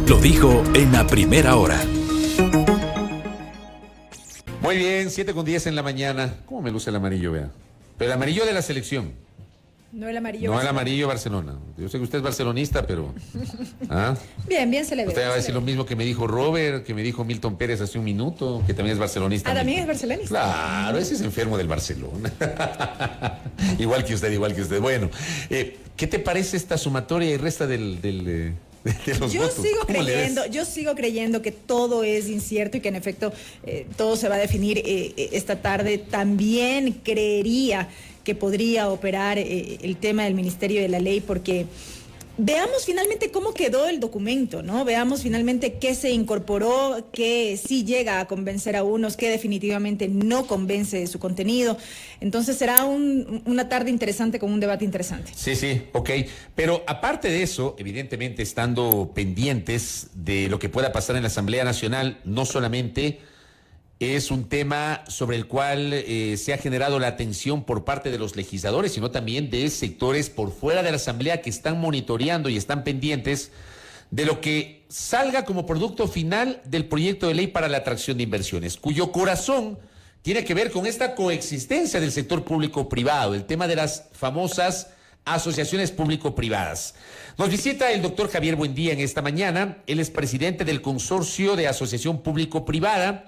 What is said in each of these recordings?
Lo dijo en la primera hora. Muy bien, 7:10 en la mañana. ¿Cómo me luce el amarillo, vea? Pero el amarillo de la selección. No el amarillo. No el amarillo Barcelona. Yo sé que usted es barcelonista, pero... ¿Ah? Bien se le ve. Usted va a decir lo mismo que me dijo Robert, que me dijo Milton Pérez hace un minuto, que también es barcelonista. Ah, también es barcelonista. Claro, ese es enfermo del Barcelona. Igual que usted. Bueno, ¿qué te parece esta sumatoria y resta de los Yo votos? yo sigo creyendo que todo es incierto y que en efecto todo se va a definir esta tarde. También creería que podría operar el tema del Ministerio de la Ley, porque veamos finalmente cómo quedó el documento, ¿no? Veamos finalmente qué se incorporó, qué sí llega a convencer a unos, qué definitivamente no convence de su contenido. Entonces será una tarde interesante con un debate interesante. Sí, ok. Pero aparte de eso, evidentemente estando pendientes de lo que pueda pasar en la Asamblea Nacional, no solamente es un tema sobre el cual se ha generado la atención por parte de los legisladores, sino también de sectores por fuera de la Asamblea que están monitoreando y están pendientes de lo que salga como producto final del proyecto de ley para la atracción de inversiones, cuyo corazón tiene que ver con esta coexistencia del sector público-privado, el tema de las famosas asociaciones público-privadas. Nos visita el doctor Javier Buendía en esta mañana. Él es presidente del Consorcio de Asociación Público-Privada.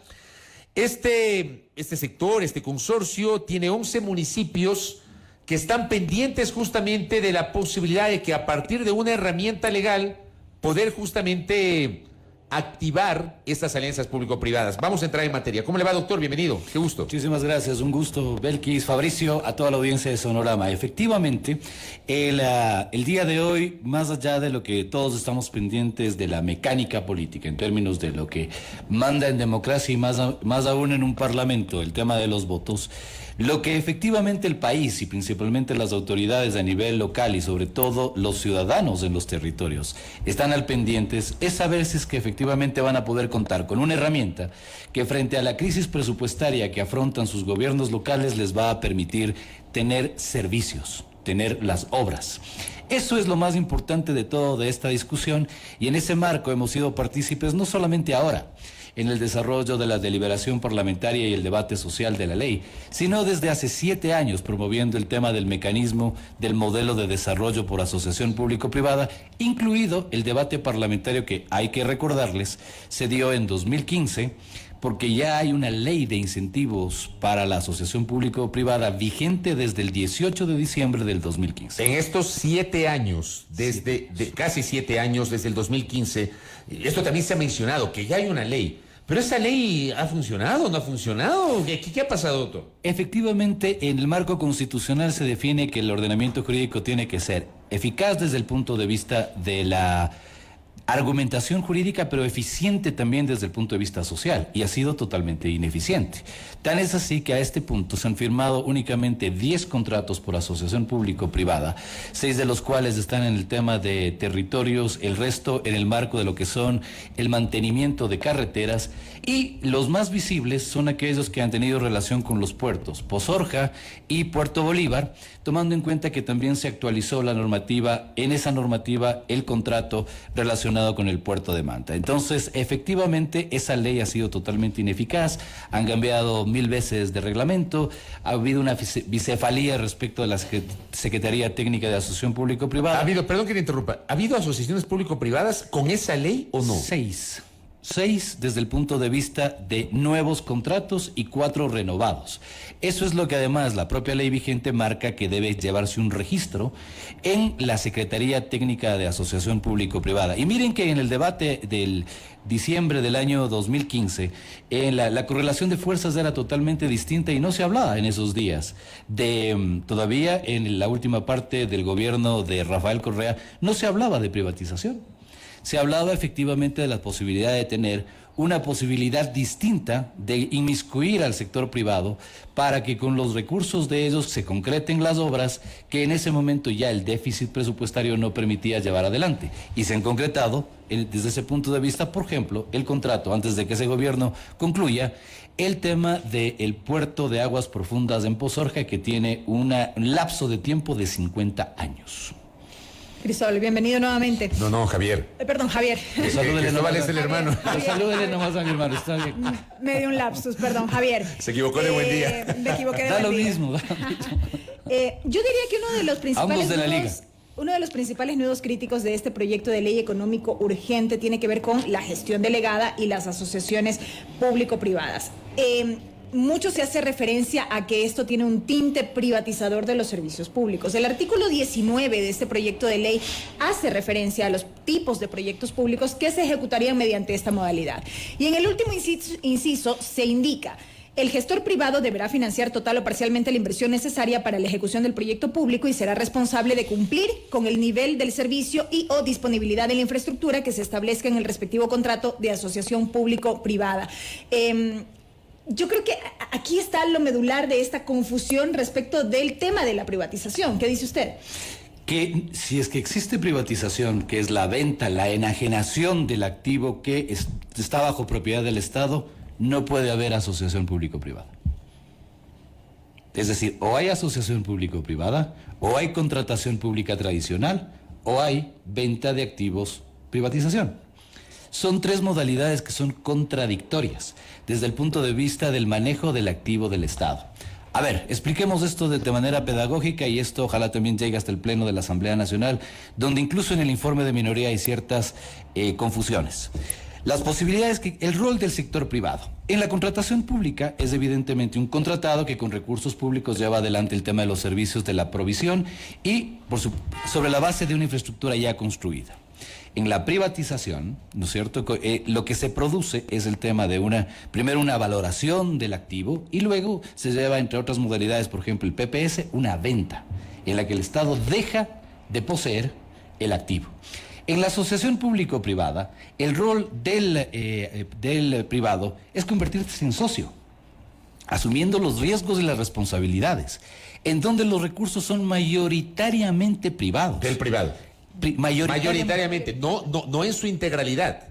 Este sector, este consorcio, tiene 11 municipios que están pendientes justamente de la posibilidad de que a partir de una herramienta legal poder justamente activar estas alianzas público-privadas. Vamos a entrar en materia. ¿Cómo le va, doctor? Bienvenido. Qué gusto. Muchísimas gracias. Un gusto, Belkis, Fabricio, a toda la audiencia de Sonorama. Efectivamente, el día de hoy, más allá de lo que todos estamos pendientes de la mecánica política, en términos de lo que manda en democracia y más aún en un parlamento, el tema de los votos, lo que efectivamente el país y principalmente las autoridades a nivel local y sobre todo los ciudadanos en los territorios están al pendientes es saber si es que efectivamente van a poder contar con una herramienta que frente a la crisis presupuestaria que afrontan sus gobiernos locales les va a permitir tener servicios, tener las obras. Eso es lo más importante de todo de esta discusión y en ese marco hemos sido partícipes no solamente ahora, en el desarrollo de la deliberación parlamentaria y el debate social de la ley, sino desde hace 7 años promoviendo el tema del mecanismo del modelo de desarrollo por asociación público-privada, incluido el debate parlamentario que, hay que recordarles, se dio en 2015, porque ya hay una ley de incentivos para la asociación público-privada vigente desde el 18 de diciembre del 2015. En estos 7 años, casi 7 años desde el 2015, esto también se ha mencionado, que ya hay una ley. ¿Pero esa ley ha funcionado, no ha funcionado? ¿Qué ha pasado, doctor? Efectivamente, en el marco constitucional se define que el ordenamiento jurídico tiene que ser eficaz desde el punto de vista de la argumentación jurídica, pero eficiente también desde el punto de vista social, y ha sido totalmente ineficiente. Tan es así que a este punto se han firmado únicamente 10 contratos por asociación público-privada, 6 de los cuales están en el tema de territorios, el resto en el marco de lo que son el mantenimiento de carreteras, y los más visibles son aquellos que han tenido relación con los puertos, Pozorja y Puerto Bolívar, tomando en cuenta que también se actualizó la normativa, en esa normativa el contrato relacionado con el puerto de Manta. Entonces, efectivamente, esa ley ha sido totalmente ineficaz, han cambiado 1000 veces de reglamento, ha habido una bicefalía respecto de la Secretaría Técnica de Asociación Público-Privada. Perdón que le interrumpa, ¿ha habido asociaciones público-privadas con esa ley o no? 6 desde el punto de vista de nuevos contratos y 4 renovados. Eso es lo que además la propia ley vigente marca que debe llevarse un registro en la Secretaría Técnica de Asociación Público-Privada. Y miren que en el debate del diciembre del año 2015, la correlación de fuerzas era totalmente distinta y no se hablaba en esos días. Todavía en la última parte del gobierno de Rafael Correa no se hablaba de privatización. Se hablaba efectivamente de la posibilidad de tener una posibilidad distinta de inmiscuir al sector privado para que con los recursos de ellos se concreten las obras que en ese momento ya el déficit presupuestario no permitía llevar adelante. Y se han concretado, desde ese punto de vista, por ejemplo, el contrato, antes de que ese gobierno concluya, el tema del puerto de aguas profundas en Pozorja, que tiene un lapso de tiempo de 50 años. Cristóbal, bienvenido nuevamente. No, Javier. Perdón, Javier. Cristóbal es el hermano. Salúdele nomás a mi hermano, está bien. Me dio un lapsus, perdón, Javier. Se equivocó de buen día. Me equivoqué de Da buen lo día. mismo. Yo diría que uno de los principales Ambos de la liga. Uno de los principales nudos críticos de este proyecto de ley económico urgente tiene que ver con la gestión delegada y las asociaciones público-privadas. Mucho se hace referencia a que esto tiene un tinte privatizador de los servicios públicos. El artículo 19 de este proyecto de ley hace referencia a los tipos de proyectos públicos que se ejecutarían mediante esta modalidad. Y en el último inciso se indica: el gestor privado deberá financiar total o parcialmente la inversión necesaria para la ejecución del proyecto público y será responsable de cumplir con el nivel del servicio y o disponibilidad de la infraestructura que se establezca en el respectivo contrato de asociación público-privada. Yo creo que aquí está lo medular de esta confusión respecto del tema de la privatización. ¿Qué dice usted? Que si es que existe privatización, que es la venta, la enajenación del activo que está bajo propiedad del Estado, no puede haber asociación público-privada. Es decir, o hay asociación público-privada, o hay contratación pública tradicional, o hay venta de activos, privatización. Son tres modalidades que son contradictorias desde el punto de vista del manejo del activo del Estado. A ver, expliquemos esto de manera pedagógica, y esto ojalá también llegue hasta el Pleno de la Asamblea Nacional, donde incluso en el informe de minoría hay ciertas confusiones. Las posibilidades el rol del sector privado. En la contratación pública es evidentemente un contratado que con recursos públicos lleva adelante el tema de los servicios de la provisión y sobre la base de una infraestructura ya construida. En la privatización, ¿no es cierto?, lo que se produce es el tema de primero una valoración del activo, y luego se lleva, entre otras modalidades, por ejemplo el PPS, una venta en la que el Estado deja de poseer el activo. En la asociación público-privada, el rol del privado es convertirse en socio, asumiendo los riesgos y las responsabilidades, en donde los recursos son mayoritariamente privados. Del privado. Mayoritariamente, no en su integralidad.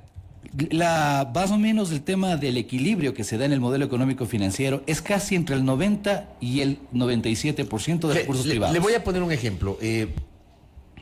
Más o menos el tema del equilibrio que se da en el modelo económico financiero es casi entre el 90 y el 97% de recursos privados. Le voy a poner un ejemplo.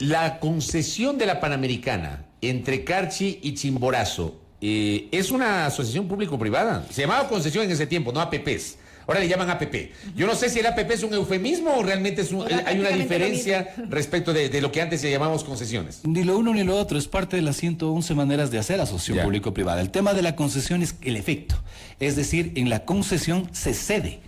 La concesión de la Panamericana entre Carchi y Chimborazo es una asociación público-privada. Se llamaba concesión en ese tiempo, no APPs. Ahora le llaman APP. Yo no sé si el APP es un eufemismo o realmente hay una diferencia respecto de lo que antes se llamábamos concesiones. Ni lo uno ni lo otro, es parte de las 111 maneras de hacer asociación público-privada. El tema de la concesión es el efecto. Es decir, en la concesión se cede.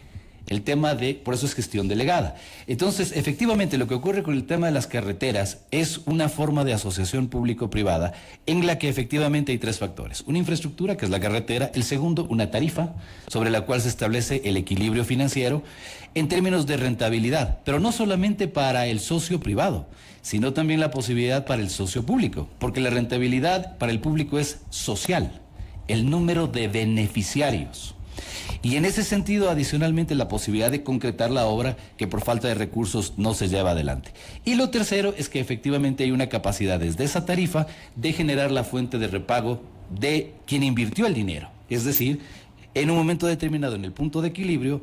El tema por eso es gestión delegada. Entonces, efectivamente, lo que ocurre con el tema de las carreteras es una forma de asociación público-privada en la que efectivamente hay tres factores. Una infraestructura, que es la carretera. El segundo, una tarifa sobre la cual se establece el equilibrio financiero en términos de rentabilidad, pero no solamente para el socio privado, sino también la posibilidad para el socio público, porque la rentabilidad para el público es social, el número de beneficiarios. Y en ese sentido, adicionalmente, la posibilidad de concretar la obra que por falta de recursos no se lleva adelante. Y lo tercero es que efectivamente hay una capacidad desde esa tarifa de generar la fuente de repago de quien invirtió el dinero. Es decir, en un momento determinado, en el punto de equilibrio,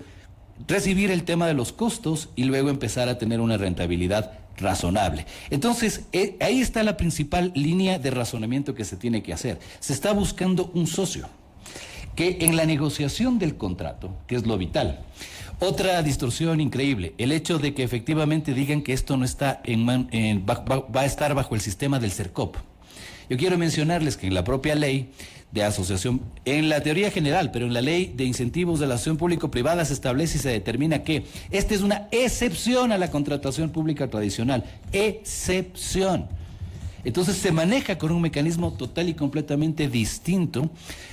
recibir el tema de los costos y luego empezar a tener una rentabilidad razonable. Entonces, ahí está la principal línea de razonamiento que se tiene que hacer. Se está buscando un socio que en la negociación del contrato, que es lo vital. Otra distorsión increíble, el hecho de que efectivamente digan que esto no está va a estar bajo el sistema del CERCOP. Yo quiero mencionarles que en la propia ley de asociación, en la teoría general, pero en la ley de incentivos de la asociación público-privada se establece y se determina que esta es una excepción a la contratación pública tradicional. Excepción. Entonces se maneja con un mecanismo total y completamente distinto,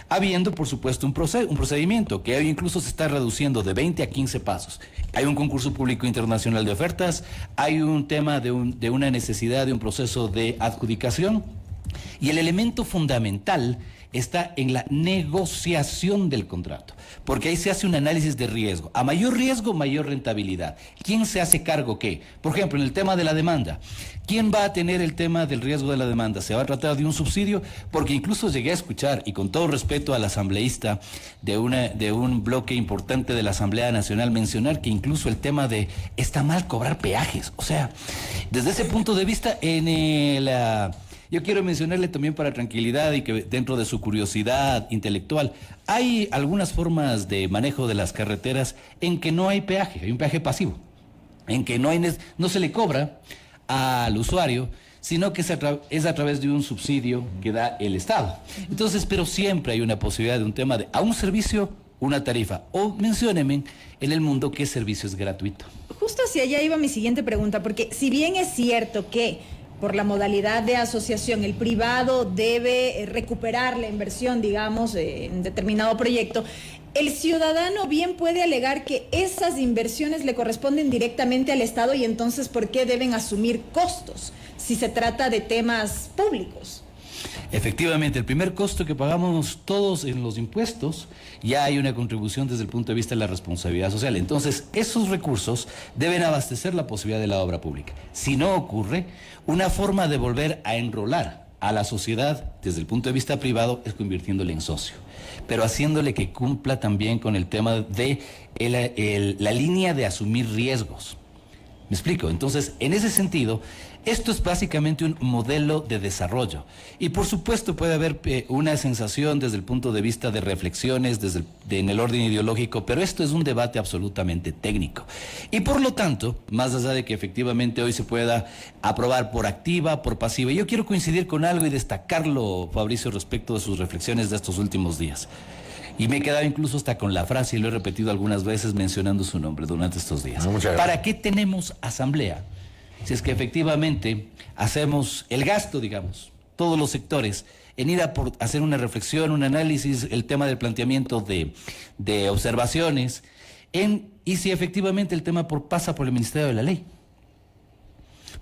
habiendo por supuesto un procedimiento que hoy incluso se está reduciendo de 20 a 15 pasos. Hay un concurso público internacional de ofertas, hay un tema de una necesidad de un proceso de adjudicación, y el elemento fundamental está en la negociación del contrato, porque ahí se hace un análisis de riesgo. A mayor riesgo, mayor rentabilidad. ¿Quién se hace cargo qué? Por ejemplo, en el tema de la demanda, ¿quién va a tener el tema del riesgo de la demanda? ¿Se va a tratar de un subsidio? Porque incluso llegué a escuchar, y con todo respeto al asambleísta de un bloque importante de la Asamblea Nacional, mencionar que incluso el tema de está mal cobrar peajes. O sea, desde ese punto de vista, yo quiero mencionarle también para tranquilidad y que dentro de su curiosidad intelectual, hay algunas formas de manejo de las carreteras en que no hay peaje, hay un peaje pasivo, en que no se le cobra al usuario, sino que es a través de un subsidio que da el Estado. Entonces, pero siempre hay una posibilidad de un tema de a un servicio, una tarifa. O mencióneme en el mundo qué servicio es gratuito. Justo hacia allá iba mi siguiente pregunta, porque si bien es cierto que por la modalidad de asociación el privado debe recuperar la inversión, digamos, en determinado proyecto, el ciudadano bien puede alegar que esas inversiones le corresponden directamente al Estado y entonces ¿por qué deben asumir costos si se trata de temas públicos? Efectivamente, el primer costo que pagamos todos en los impuestos, ya hay una contribución desde el punto de vista de la responsabilidad social. Entonces, esos recursos deben abastecer la posibilidad de la obra pública. Si no ocurre, una forma de volver a enrolar a la sociedad desde el punto de vista privado es convirtiéndole en socio, pero haciéndole que cumpla también con el tema de la línea de asumir riesgos. ¿Me explico? Entonces, en ese sentido, esto es básicamente un modelo de desarrollo. Y por supuesto puede haber una sensación desde el punto de vista de reflexiones, en el orden ideológico, pero esto es un debate absolutamente técnico. Y por lo tanto, más allá de que efectivamente hoy se pueda aprobar por activa, por pasiva, yo quiero coincidir con algo y destacarlo, Fabricio, respecto de sus reflexiones de estos últimos días. Y me he quedado incluso hasta con la frase, y lo he repetido algunas veces mencionando su nombre durante estos días. ¿Para qué tenemos asamblea? Si es que efectivamente hacemos el gasto, digamos, todos los sectores, en ir a hacer una reflexión, un análisis, el tema del planteamiento de observaciones, y si efectivamente el tema pasa por el Ministerio de la Ley.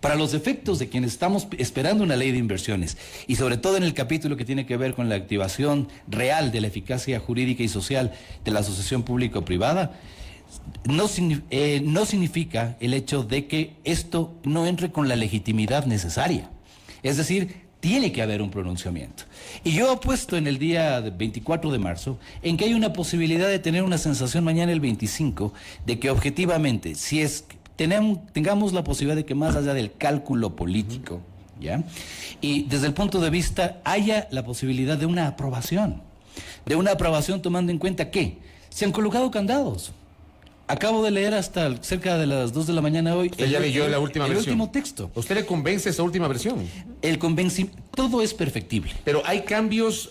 Para los efectos de quienes estamos esperando una ley de inversiones, y sobre todo en el capítulo que tiene que ver con la activación real de la eficacia jurídica y social de la asociación público-privada, no significa el hecho de que esto no entre con la legitimidad necesaria. Es decir, tiene que haber un pronunciamiento. Y yo apuesto en el día 24 de marzo en que hay una posibilidad de tener una sensación mañana el 25 de que objetivamente, si es tengamos la posibilidad de que más allá del cálculo político, ¿ya? Y desde el punto de vista haya la posibilidad de una aprobación tomando en cuenta que se han colocado candados. Acabo de leer hasta cerca de las 2 de la mañana hoy. Usted ya leyó la última versión. El último texto. ¿Usted le convence esa última versión? Todo es perfectible. Pero hay cambios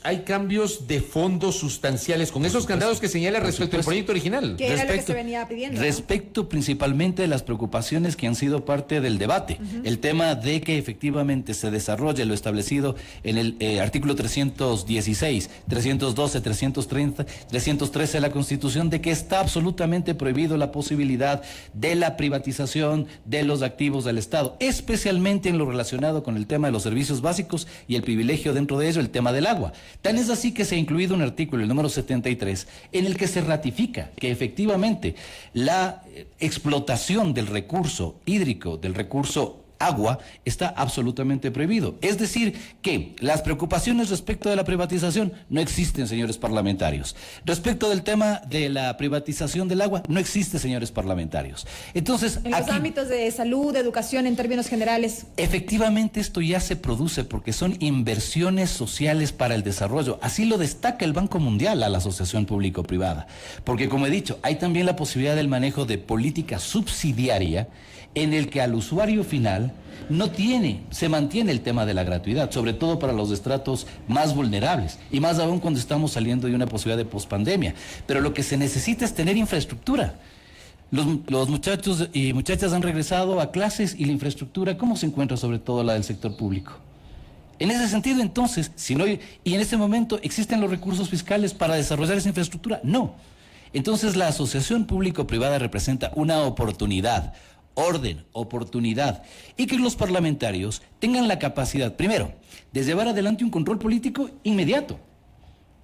de fondo sustanciales con esos candados que señala respecto al proyecto original. Que era lo que se venía pidiendo. Respecto principalmente de las preocupaciones que han sido parte del debate. El tema de que efectivamente se desarrolle lo establecido en el artículo 316, 312, 330, 313 de la Constitución, de que está absolutamente prohibido la posibilidad de la privatización de los activos del Estado, especialmente en lo relacionado con el tema de los servicios básicos y el privilegio dentro de ello, el tema del agua. Tan es así que se ha incluido un artículo, el número 73, en el que se ratifica que efectivamente la explotación del recurso hídrico, del recurso agua, está absolutamente prohibido. Es decir, que las preocupaciones respecto de la privatización no existen, señores parlamentarios. Respecto del tema de la privatización del agua, no existe, señores parlamentarios. Entonces, en los ámbitos de salud, de educación, en términos generales. Efectivamente, esto ya se produce porque son inversiones sociales para el desarrollo. Así lo destaca el Banco Mundial a la asociación público-privada. Porque, como he dicho, hay también la posibilidad del manejo de política subsidiaria en el que al usuario final se mantiene el tema de la gratuidad, sobre todo para los estratos más vulnerables, y más aún cuando estamos saliendo de una posibilidad de pospandemia. Pero lo que se necesita es tener infraestructura. Los muchachos y muchachas han regresado a clases y la infraestructura, ¿cómo se encuentra sobre todo la del sector público? En ese sentido, entonces, y en este momento, ¿existen los recursos fiscales para desarrollar esa infraestructura? No. Entonces, la asociación público-privada representa una oportunidad, oportunidad, y que los parlamentarios tengan la capacidad, primero, de llevar adelante un control político inmediato.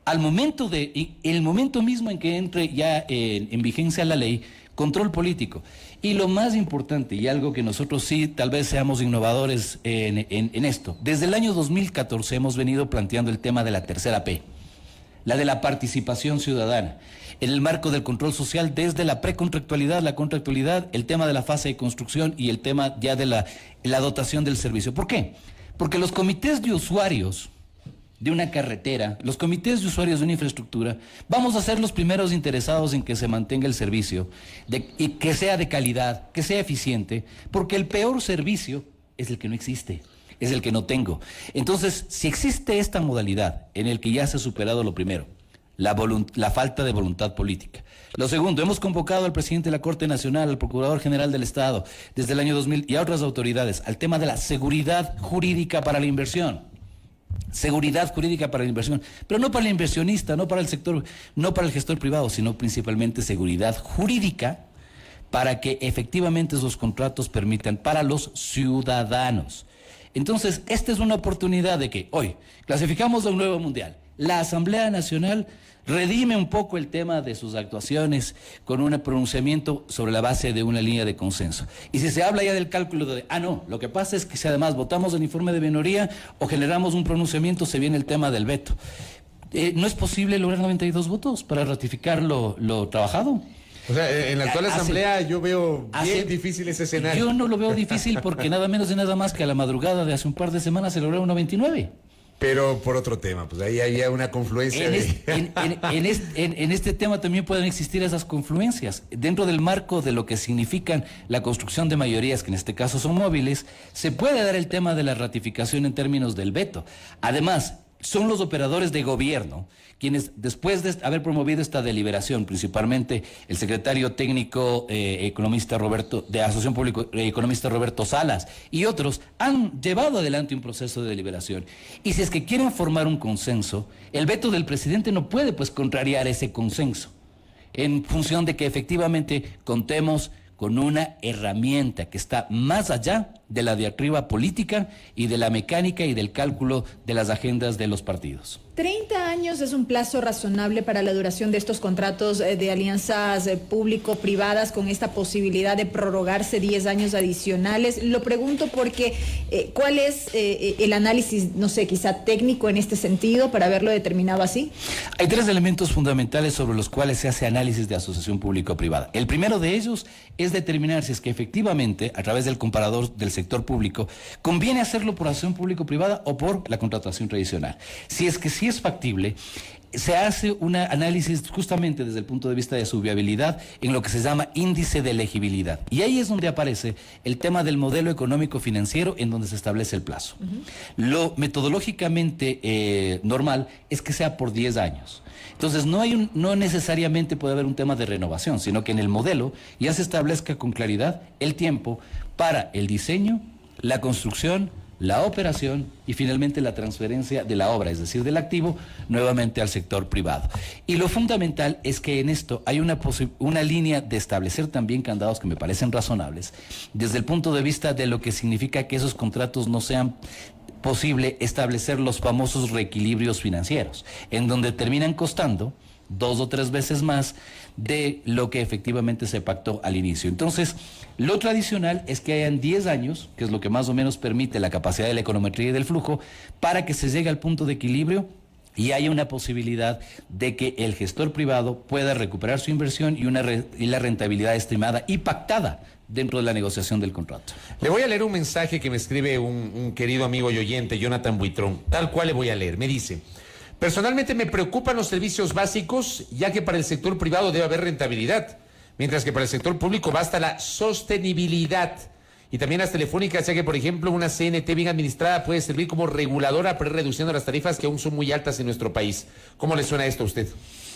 al momento el momento mismo en que entre ya en vigencia la ley, control político. Y lo más importante, y algo que nosotros sí tal vez seamos innovadores en esto, desde el año 2014 hemos venido planteando el tema de la tercera P, la de la participación ciudadana, en el marco del control social desde la precontractualidad, la contractualidad, el tema de la fase de construcción y el tema ya de la dotación del servicio. ¿Por qué? Porque los comités de usuarios de una carretera, los comités de usuarios de una infraestructura, vamos a ser los primeros interesados en que se mantenga el servicio y que sea de calidad, que sea eficiente, porque el peor servicio es el que no existe, es el que no tengo. Entonces, si existe esta modalidad en el que ya se ha superado lo primero, la falta de voluntad política. Lo segundo, hemos convocado al presidente de la Corte Nacional, al Procurador General del Estado, desde el año 2000 y a otras autoridades, al tema de la seguridad jurídica para la inversión. Seguridad jurídica para la inversión, pero no para el inversionista, no para el sector, no para el gestor privado, sino principalmente seguridad jurídica para que efectivamente esos contratos permitan para los ciudadanos. Entonces, esta es una oportunidad de que hoy clasificamos a un nuevo mundial. La Asamblea Nacional redime un poco el tema de sus actuaciones con un pronunciamiento sobre la base de una línea de consenso. Y si se habla ya del cálculo de, no, lo que pasa es que si además votamos el informe de minoría o generamos un pronunciamiento, se viene el tema del veto. ¿No es posible lograr 92 votos para ratificar lo trabajado? O sea, en la actual asamblea yo veo bien difícil ese escenario. Yo no lo veo difícil porque nada menos y nada más que a la madrugada de hace un par de semanas se lograron 99. Pero por otro tema, pues ahí había una confluencia. En este tema también pueden existir esas confluencias. Dentro del marco de lo que significan la construcción de mayorías, que en este caso son móviles, se puede dar el tema de la ratificación en términos del veto. Además, son los operadores de gobierno quienes, después de haber promovido esta deliberación, principalmente el secretario técnico economista de Asociación Público Economista Roberto Salas y otros, han llevado adelante un proceso de deliberación. Y si es que quieren formar un consenso, el veto del presidente no puede pues contrariar ese consenso, en función de que efectivamente contemos con una herramienta que está más allá de la diatriba política y de la mecánica y del cálculo de las agendas de los partidos. 30 años es un plazo razonable para la duración de estos contratos de alianzas público-privadas con esta posibilidad de prorrogarse 10 años adicionales. Lo pregunto porque ¿cuál es el análisis, no sé, quizá técnico en este sentido para haberlo determinado así? Hay tres elementos fundamentales sobre los cuales se hace análisis de asociación público-privada. El primero de ellos es determinar si es que efectivamente, a través del comparador del sector público, conviene hacerlo por asociación público-privada o por la contratación tradicional. Si es que sí es factible, se hace un análisis justamente desde el punto de vista de su viabilidad en lo que se llama índice de elegibilidad. Y ahí es donde aparece el tema del modelo económico financiero en donde se establece el plazo. Lo metodológicamente normal es que sea por 10 años. Entonces no necesariamente puede haber un tema de renovación, sino que en el modelo ya se establezca con claridad el tiempo para el diseño, la construcción, la operación y finalmente la transferencia de la obra, es decir, del activo, nuevamente al sector privado. Y lo fundamental es que en esto hay una línea de establecer también candados que me parecen razonables, desde el punto de vista de lo que significa que esos contratos no sean posible establecer los famosos reequilibrios financieros, en donde terminan costando 2 o 3 veces más de lo que efectivamente se pactó al inicio. Entonces, lo tradicional es que hayan 10 años, que es lo que más o menos permite la capacidad de la econometría y del flujo, para que se llegue al punto de equilibrio y haya una posibilidad de que el gestor privado pueda recuperar su inversión y la rentabilidad estimada y pactada dentro de la negociación del contrato. Le voy a leer un mensaje que me escribe un querido amigo y oyente, Jonathan Buitrón, tal cual le voy a leer. Me dice: personalmente me preocupan los servicios básicos, ya que para el sector privado debe haber rentabilidad, mientras que para el sector público basta la sostenibilidad. Y también las telefónicas, ya que, por ejemplo, una CNT bien administrada puede servir como reguladora, pero reduciendo las tarifas que aún son muy altas en nuestro país. ¿Cómo le suena esto a usted?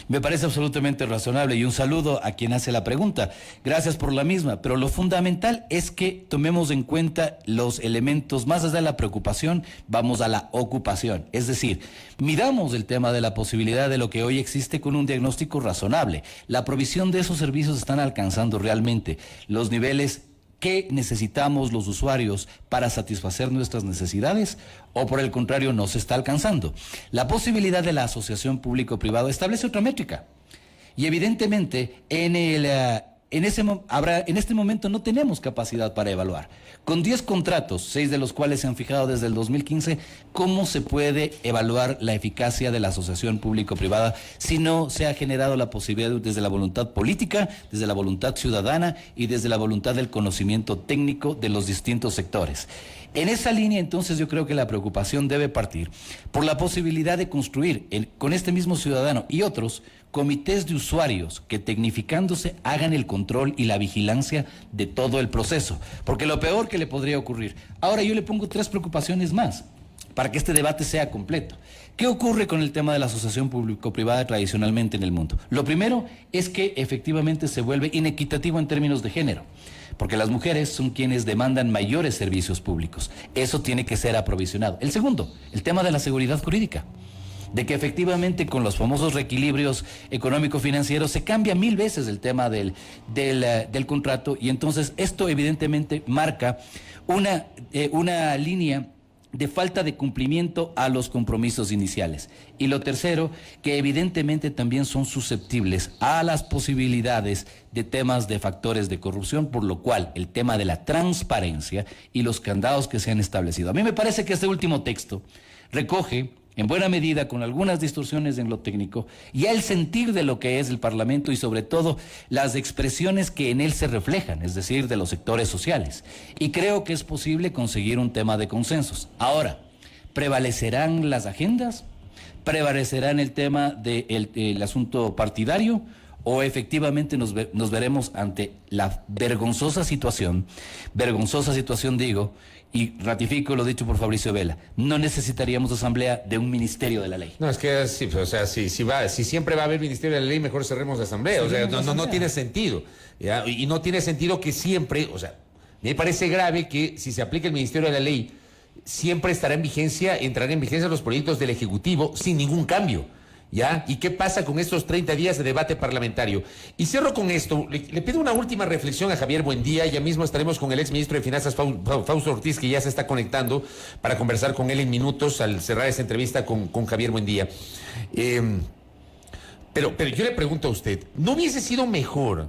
Me parece absolutamente razonable y un saludo a quien hace la pregunta. Gracias por la misma, pero lo fundamental es que tomemos en cuenta los elementos, más allá de la preocupación, vamos a la ocupación. Es decir, miramos el tema de la posibilidad de lo que hoy existe con un diagnóstico razonable. La provisión de esos servicios están alcanzando realmente los niveles que necesitamos los usuarios para satisfacer nuestras necesidades, o por el contrario no se está alcanzando. La posibilidad de la asociación público-privado establece otra métrica. Y evidentemente en este momento no tenemos capacidad para evaluar. Con 10 contratos, 6 de los cuales se han fijado desde el 2015, ¿cómo se puede evaluar la eficacia de la asociación público-privada si no se ha generado la posibilidad desde la voluntad política, desde la voluntad ciudadana y desde la voluntad del conocimiento técnico de los distintos sectores? En esa línea, entonces, yo creo que la preocupación debe partir por la posibilidad de construir con este mismo ciudadano y otros comités de usuarios que, tecnificándose, hagan el control y la vigilancia de todo el proceso. Porque lo peor que le podría ocurrir. Ahora yo le pongo 3 preocupaciones más para que este debate sea completo. ¿Qué ocurre con el tema de la asociación público-privada tradicionalmente en el mundo? Lo primero es que efectivamente se vuelve inequitativo en términos de género, porque las mujeres son quienes demandan mayores servicios públicos. Eso tiene que ser aprovisionado. El segundo, el tema de la seguridad jurídica, de que efectivamente con los famosos reequilibrios económico-financieros se cambia 1000 veces el tema del contrato, y entonces esto evidentemente marca una línea de falta de cumplimiento a los compromisos iniciales. Y lo tercero, que evidentemente también son susceptibles a las posibilidades de temas de factores de corrupción, por lo cual el tema de la transparencia y los candados que se han establecido. A mí me parece que este último texto recoge en buena medida, con algunas distorsiones en lo técnico, y el sentir de lo que es el Parlamento y sobre todo las expresiones que en él se reflejan, es decir, de los sectores sociales. Y creo que es posible conseguir un tema de consensos. Ahora, ¿prevalecerán las agendas? ¿Prevalecerán el tema del asunto partidario? ¿O efectivamente nos veremos ante la vergonzosa situación digo, y ratifico lo dicho por Fabricio Vela, no necesitaríamos asamblea de un ministerio de la ley? No, es que sí, o sea, si siempre va a haber ministerio de la ley, mejor cerremos la asamblea. O sea, no tiene sentido. ¿Ya? Y no tiene sentido que siempre, o sea, me parece grave que si se aplica el ministerio de la ley, siempre entrarán en vigencia los proyectos del Ejecutivo sin ningún cambio. ¿Ya? ¿Y qué pasa con estos 30 días de debate parlamentario? Y cierro con esto. Le pido una última reflexión a Javier Buendía. Ya mismo estaremos con el exministro de Finanzas, Fausto Ortiz, que ya se está conectando para conversar con él en minutos al cerrar esta entrevista con Javier Buendía. Pero yo le pregunto a usted, ¿no hubiese sido mejor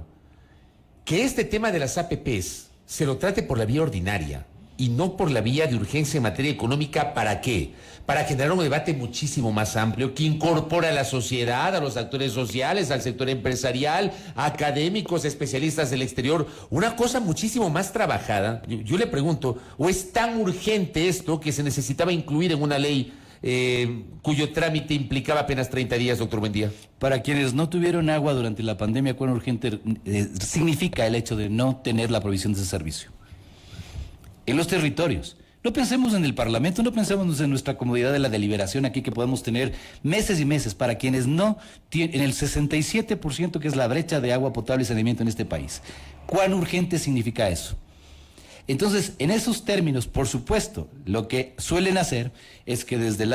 que este tema de las APPs se lo trate por la vía ordinaria y no por la vía de urgencia en materia económica? ¿Para qué? Para generar un debate muchísimo más amplio que incorpora a la sociedad, a los actores sociales, al sector empresarial, a académicos, especialistas del exterior, una cosa muchísimo más trabajada. Yo le pregunto, ¿o es tan urgente esto que se necesitaba incluir en una ley cuyo trámite implicaba apenas 30 días, doctor Buendía? Para quienes no tuvieron agua durante la pandemia, ¿cuán urgente significa el hecho de no tener la provisión de ese servicio? En los territorios. No pensemos en el Parlamento, no pensemos en nuestra comodidad de la deliberación aquí, que podemos tener meses y meses para quienes no tienen, en el 67% que es la brecha de agua potable y saneamiento en este país. ¿Cuán urgente significa eso? Entonces, en esos términos, por supuesto, lo que suelen hacer es que desde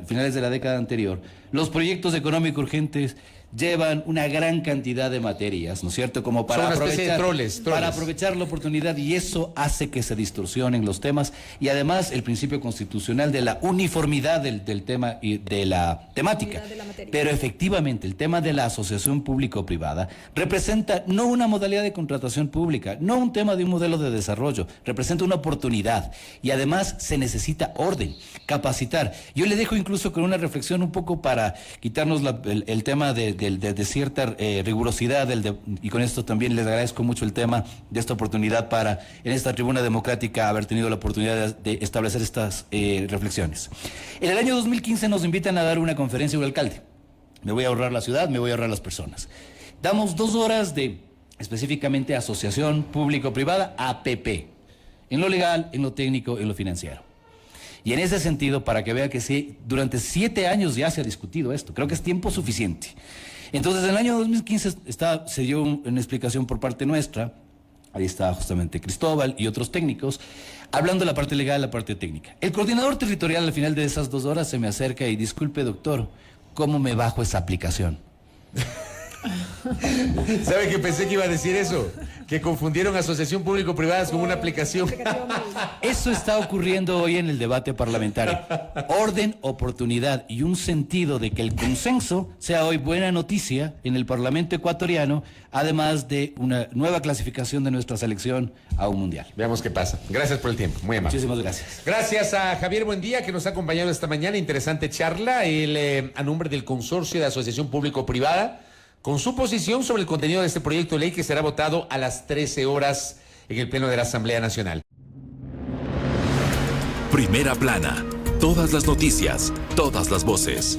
finales de la década anterior, los proyectos económicos urgentes llevan una gran cantidad de materias, ¿no es cierto? Como para aprovechar la oportunidad, y eso hace que se distorsionen los temas, y además el principio constitucional de la uniformidad del tema y de la temática. Pero efectivamente el tema de la asociación público-privada representa no una modalidad de contratación pública, no un tema de un modelo de desarrollo, representa una oportunidad, y además se necesita orden, capacitar. Yo le dejo incluso con una reflexión un poco para quitarnos el tema de cierta rigurosidad, y con esto también les agradezco mucho el tema de esta oportunidad para, en esta tribuna democrática, haber tenido la oportunidad de establecer estas reflexiones. En el año 2015 nos invitan a dar una conferencia a un alcalde. Me voy a ahorrar la ciudad, me voy a ahorrar las personas. Damos 2 horas de, específicamente, asociación público-privada, APP, en lo legal, en lo técnico, en lo financiero. Y en ese sentido, para que vea que sí, durante 7 años ya se ha discutido esto, creo que es tiempo suficiente. Entonces, en el año 2015 se dio una explicación por parte nuestra, ahí está justamente Cristóbal y otros técnicos, hablando de la parte legal y la parte técnica. El coordinador territorial al final de esas 2 horas se me acerca y: disculpe, doctor, ¿cómo me bajo esa aplicación? ¿Sabe que pensé que iba a decir eso? Que confundieron asociación público-privada con una aplicación. Eso está ocurriendo hoy en el debate parlamentario. Orden, oportunidad y un sentido de que el consenso sea hoy buena noticia en el Parlamento ecuatoriano, además de una nueva clasificación de nuestra selección a un mundial. Veamos qué pasa. Gracias por el tiempo. Muy amable. Muchísimas gracias. Gracias a Javier Buendía, que nos ha acompañado esta mañana. Interesante charla. Él, a nombre del Consorcio de Asociación Público-Privada, con su posición sobre el contenido de este proyecto de ley que será votado a las 13 horas en el Pleno de la Asamblea Nacional. Primera plana. Todas las noticias, todas las voces.